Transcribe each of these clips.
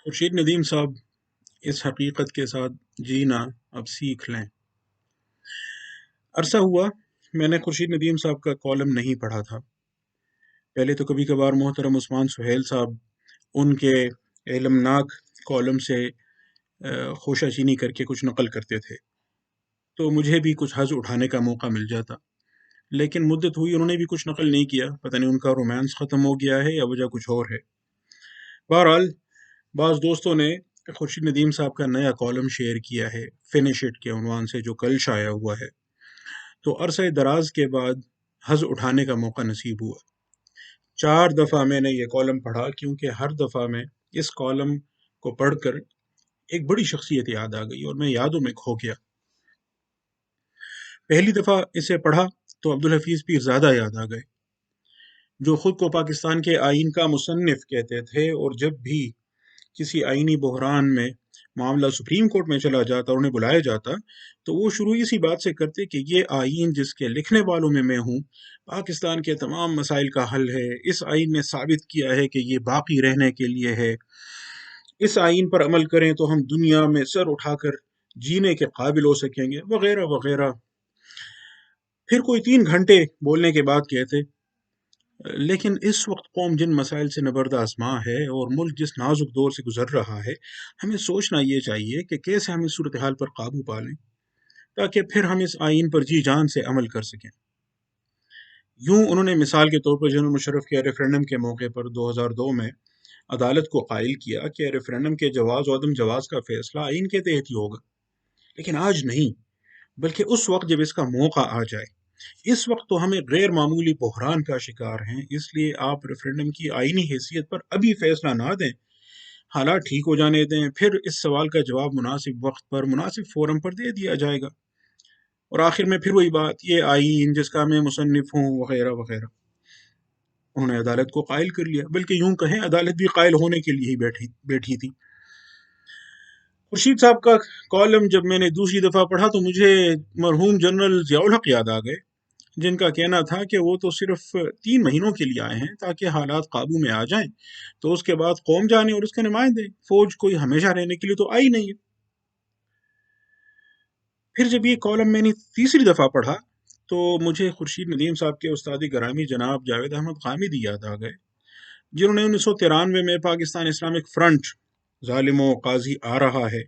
खुर्शीद नदीम साहब इस हकीकत के साथ जीना अब सीख लें। अरसा हुआ मैंने खुर्शीद नदीम साहब का कॉलम नहीं पढ़ा था। पहले तो कभी कभार मोहतरम उस्मान सुहेल साहब उनके इल्मनाक कॉलम से खोशाचीनी करके कुछ नकल करते थे, तो मुझे भी कुछ हज़ उठाने का मौका मिल जाता। लेकिन मुद्दत हुई उन्होंने भी कुछ नकल नहीं किया, पता नहीं उनका रोमांस ख़त्म हो गया है या वजह कुछ और है। बहरहाल बाज़ दोस्तों ने खुर्शीद नदीम साहब का नया कॉलम शेयर किया है फिनिश इट के उन्वान से, जो कल शाया हुआ है। तो अरसे दराज के बाद हज़ उठाने का मौका नसीब हुआ। 4 दफ़ा मैंने ये कॉलम पढ़ा, क्योंकि हर दफ़ा में इस कॉलम को पढ़कर एक बड़ी शख्सियत याद आ गई और मैं यादों में खो गया। पहली दफ़ा इसे पढ़ा तो अब्दुल हफीज़ पीरज़ादा याद आ गए, जो ख़ुद को पाकिस्तान के आइन का मुसन्निफ़ कहते थे, और जब भी किसी आइनी बहरान में मामला सुप्रीम कोर्ट में चला जाता और उन्हें बुलाया जाता, तो वो शुरू इसी बात से करते कि ये आइन जिसके लिखने वालों में मैं हूँ, पाकिस्तान के तमाम मसाइल का हल है। इस आइन ने साबित किया है कि ये बाकी रहने के लिए है। इस आइन पर अमल करें तो हम दुनिया में सर उठाकर जीने के काबिल हो सकेंगे, वगैरह वगैरह। फिर कोई 3 घंटे बोलने के बाद कहते, लेकिन इस वक्त कौम जिन मसाइल से नबरदाज़मा है और मुल्क जिस नाजुक दौर से गुजर रहा है, हमें सोचना ये चाहिए कि कैसे हम इस सूरत हाल पर काबू पा लें, ताकि फिर हम इस आइन पर जी जान से अमल कर सकें। यूं उन्होंने मिसाल के तौर पर जनरल मुशर्रफ के रेफरेंडम के मौके पर 2002 में अदालत को कायल किया कि रेफरेंडम के जवाज़ और अदम जवाज़ का फैसला आइन के तहत ही होगा। लेकिन आज नहीं, बल्कि उस वक्त जब इसका मौका आ जाए। इस वक्त तो हमें गैर मामूली बहरान का शिकार हैं, इसलिए आप रेफरेंडम की आईनी हैसियत पर अभी फैसला ना दें, हालात ठीक हो जाने दें, फिर इस सवाल का जवाब मुनासिब वक्त पर मुनासिब फोरम पर दे दिया जाएगा। और आखिर में फिर वही बात, ये आइन जिसका मैं मुसन्निफ हूँ, वगैरह वगैरह। उन्होंने अदालत को कायल कर लिया, बल्कि यूं कहें अदालत भी कायल होने के लिए ही बैठी थी। खुर्शीद साहब का कॉलम जब मैंने दूसरी दफ़ा पढ़ा तो मुझे मरहूम जनरल ज़ियाउल हक याद आ गए, जिनका कहना था कि वो तो सिर्फ 3 महीनों के लिए आए हैं ताकि हालात काबू में आ जाएं, तो उसके बाद कौम जाने और उसके नुमाइंदे। फौज कोई हमेशा रहने के लिए तो आई नहीं है। फिर जब ये कॉलम मैंने तीसरी दफ़ा पढ़ा तो मुझे खुर्शीद नदीम साहब के उस्ताद गिरामी जनाब जावेद अहमद गामिदी याद आ गए, जिन्होंने 1993 में पाकिस्तान इस्लामिक फ्रंट ज़ालिमों काजी आ रहा है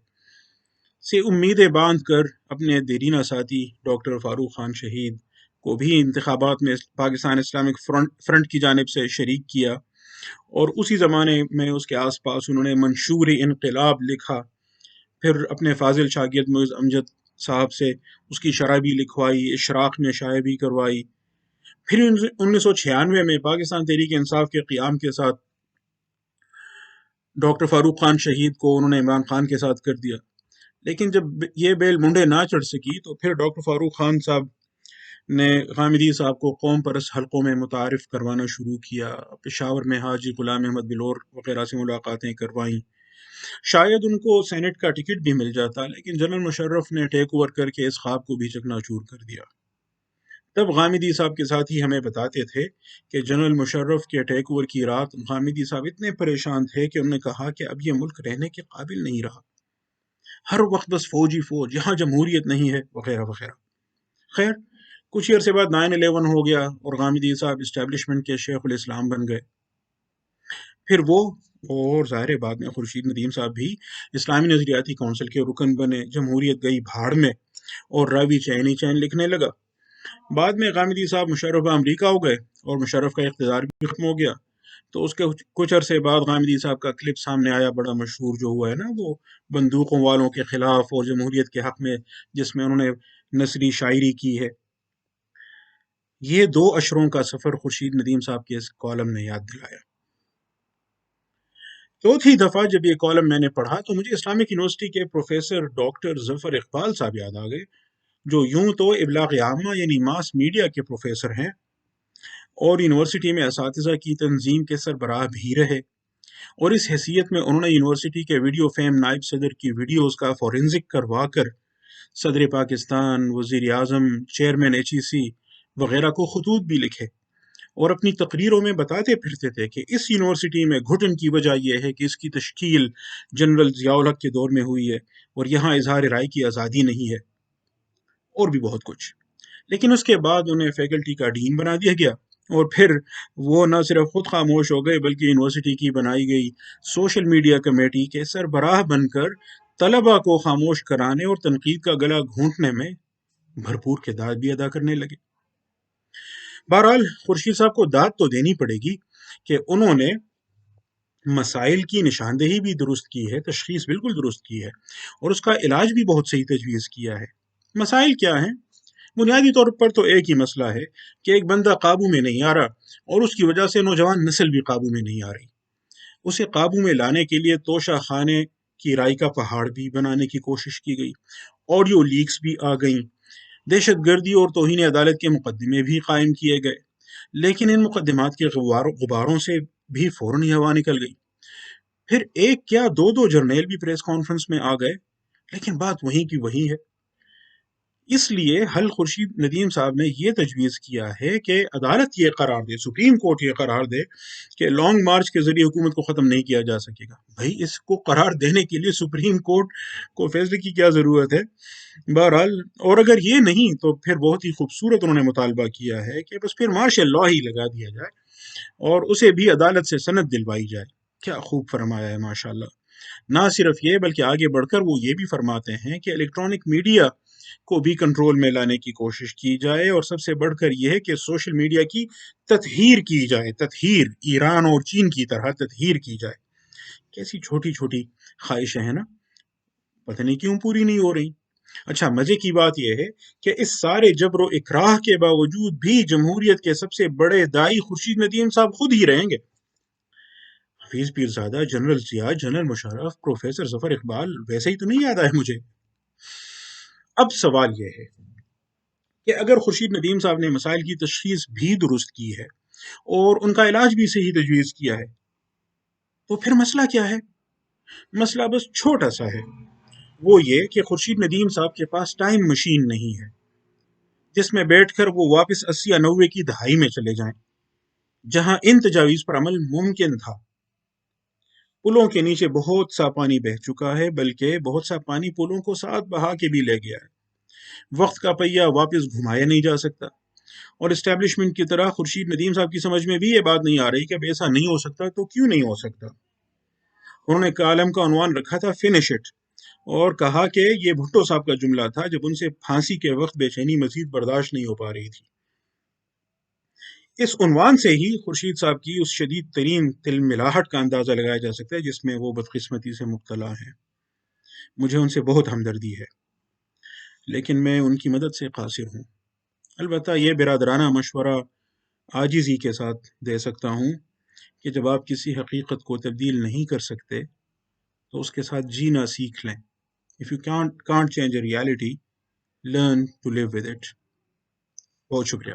से उम्मीदें बांध कर अपने देरीना साथी डॉक्टर फारूक खान शहीद को भी इंतखाबात में पाकिस्तान इस्लामिक फ्रंट की जानिब से शरीक किया, और उसी ज़माने में उसके आस पास उन्होंने मंशूर इनकलाब लिखा। फिर अपने फाजिल शागिर्द मोइज़ अमजद साहब से उसकी शरह भी लिखवाई, इशराक में शाये भी करवाई। फिर 1996 में पाकिस्तान तहरीक इंसाफ के क़याम के साथ डॉक्टर फारूक खान शहीद को उन्होंने इमरान खान के साथ कर दिया। लेकिन जब ये बेल मुंडे ना चढ़ सकी तो फिर डॉक्टर फारूक खान साहब ने गामिदी साहब को कौम परस हलकों में मुतारिफ करवाना शुरू किया। पेशावर में हाजी गुलाम अहमद बिलोर वगैरह से मुलाकातें करवाईं। शायद उनको सेनेट का टिकट भी मिल जाता, लेकिन जनरल मुशर्रफ ने टेक ओवर करके इस ख्वाब को भी चकनाचूर कर दिया। तब गामिदी साहब के साथ ही हमें बताते थे कि जनरल मुशर्रफ के टेक ओवर की रात गामिदी साहब इतने परेशान थे कि उन्होंने कहा कि अब ये मुल्क रहने के काबिल नहीं रहा, हर वक्त बस फौज ही फौज, यहाँ जमहूरियत नहीं है, वगैरह वगैरह। खैर, कुछ ही अरसे बाद 9/11 हो गया और गामिदी साहब इस्टेब्लिशमेंट के शेखुल इस्लाम बन गए। फिर वो और ज़ाहिर बाद में खुर्शीद नदीम साहब भी इस्लामी नज़रियाती कौंसिल के रुकन बने। जमहूरियत गई भाड़ में और रावी चैनी चैन लिखने लगा। बाद में गामिदी साहब मुशर्रफ अमरीका हो गए और मुशर्रफ का इख्तियार भी खत्म हो गया। तो उसके कुछ अरसे बाद गामिदी साहब का क्लिप सामने आया, बड़ा मशहूर जो हुआ है ना, वो बंदूकों वालों के खिलाफ और जमहूरियत के हक में, जिसमें उन्होंने नसरी शायरी की है। ये 2 अशरों का सफ़र खुर्शीद नदीम साहब के इस कॉलम ने याद दिलाया। चौथी दफ़ा जब ये कॉलम मैंने पढ़ा तो मुझे इस्लामिक यूनिवर्सिटी के प्रोफेसर डॉक्टर ज़फ़र इकबाल साहब याद आ गए, जो यूं तो इब्लाग़ आमा यानी मास मीडिया के प्रोफेसर हैं और यूनिवर्सिटी में असातिज़ा की तंजीम के सरबराह भी रहे, और इस हैसियत में उन्होंने यूनिवर्सिटी के वीडियो फेम नायब सदर की वीडियोज़ का फोरेंसिक करवा कर सदर पाकिस्तान, वज़ीर आज़म, चेयरमैन HEC वगैरह को खतूत भी लिखे اور اپنی تقریروں میں بتاتے پھرتے تھے کہ اس یونیورسٹی میں گھٹن کی وجہ یہ ہے کہ اس کی تشکیل جنرل ضیاء الحق کے دور میں ہوئی ہے اور یہاں اظہار رائے کی آزادی نہیں ہے، اور بھی بہت کچھ۔ لیکن اس کے بعد انہیں فیکلٹی کا ڈین بنا دیا گیا، اور پھر وہ نہ صرف خود خاموش ہو گئے بلکہ یونیورسٹی کی بنائی گئی سوشل میڈیا کمیٹی کے سربراہ بن کر طلباء کو خاموش کرانے اور تنقید کا گلا گھونٹنے میں بھرپور کردار بھی ادا کرنے لگے۔ بہرحال خورشید صاحب کو داد تو دینی پڑے گی کہ انہوں نے مسائل کی نشاندہی بھی درست کی ہے، تشخیص بالکل درست کی ہے، اور اس کا علاج بھی بہت صحیح تجویز کیا ہے۔ مسائل کیا ہیں؟ بنیادی طور پر تو ایک ہی مسئلہ ہے کہ ایک بندہ قابو میں نہیں آ رہا، اور اس کی وجہ سے نوجوان نسل بھی قابو میں نہیں آ رہی۔ اسے قابو میں لانے کے لیے توشہ خانے کی رائے کا پہاڑ بھی بنانے کی کوشش کی گئی، آڈیو لیکس بھی آ گئیں، دہشت گردی اور توہین عدالت کے مقدمے بھی قائم کیے گئے، لیکن ان مقدمات کے غباروں سے بھی فوراً ہی ہوا نکل گئی۔ پھر ایک کیا دو جرنیل بھی پریس کانفرنس میں آ گئے، لیکن بات وہیں کی وہی ہے۔ اس لیے حل خورشید ندیم صاحب نے یہ تجویز کیا ہے کہ عدالت یہ قرار دے، سپریم کورٹ یہ قرار دے کہ لانگ مارچ کے ذریعے حکومت کو ختم نہیں کیا جا سکے گا۔ بھائی اس کو قرار دینے کے لیے سپریم کورٹ کو فیصلے کی کیا ضرورت ہے؟ بہرحال، اور اگر یہ نہیں تو پھر بہت ہی خوبصورت انہوں نے مطالبہ کیا ہے کہ بس پھر مارشل لا ہی لگا دیا جائے اور اسے بھی عدالت سے سند دلوائی جائے۔ کیا خوب فرمایا ہے ماشاءاللہ۔ نہ صرف یہ بلکہ آگے بڑھ کر وہ یہ بھی فرماتے ہیں کہ الیکٹرانک میڈیا کو بھی کنٹرول میں لانے کی کوشش کی جائے، اور سب سے بڑھ کر یہ ہے کہ سوشل میڈیا کی تطہیر کی جائے، تطہیر، ایران اور چین کی طرح تطہیر کی جائے۔ کیسی چھوٹی چھوٹی خواہشیں ہیں نا، پتہ نہیں کیوں پوری نہیں ہو رہی۔ اچھا، مزے کی بات یہ ہے کہ اس سارے جبر و اکراہ کے باوجود بھی جمہوریت کے سب سے بڑے داعی خورشید ندیم صاحب خود ہی رہیں گے۔ Hafeez Pirzada, general Zia, general Musharraf, professor Zafar Iqbal ویسے ہی تو نہیں یاد آئے مجھے۔ اب سوال یہ ہے کہ اگر خورشید ندیم صاحب نے مسائل کی تشخیص بھی درست کی ہے اور ان کا علاج بھی صحیح تجویز کیا ہے، تو پھر مسئلہ کیا ہے؟ مسئلہ بس چھوٹا سا ہے، وہ یہ کہ خورشید ندیم صاحب کے پاس ٹائم مشین نہیں ہے جس میں بیٹھ کر وہ واپس 80 یا 90 کی دہائی میں چلے جائیں، جہاں ان تجاویز پر عمل ممکن تھا۔ پلوں کے نیچے بہت سا پانی بہہ چکا ہے، بلکہ بہت سا پانی پلوں کو ساتھ بہا کے بھی لے گیا ہے۔ وقت کا پہیہ واپس گھمایا نہیں جا سکتا، اور اسٹیبلشمنٹ کی طرح خورشید ندیم صاحب کی سمجھ میں بھی یہ بات نہیں آ رہی کہ اب ایسا نہیں ہو سکتا تو کیوں نہیں ہو سکتا۔ انہوں نے کالم کا عنوان رکھا تھا فنش اٹ، اور کہا کہ یہ بھٹو صاحب کا جملہ تھا جب ان سے پھانسی کے وقت بے چینی مزید برداشت نہیں ہو پا رہی تھی۔ اس عنوان سے ہی خورشید صاحب کی اس شدید ترین تلملاہٹ کا اندازہ لگایا جا سکتا ہے جس میں وہ بدقسمتی سے مبتلا ہیں۔ مجھے ان سے بہت ہمدردی ہے، لیکن میں ان کی مدد سے قاصر ہوں۔ البتہ یہ برادرانہ مشورہ عاجزی کے ساتھ دے سکتا ہوں کہ جب آپ کسی حقیقت کو تبدیل نہیں کر سکتے تو اس کے ساتھ جینا سیکھ لیں۔ If you can't change a reality, learn to live with it. بہت شکریہ۔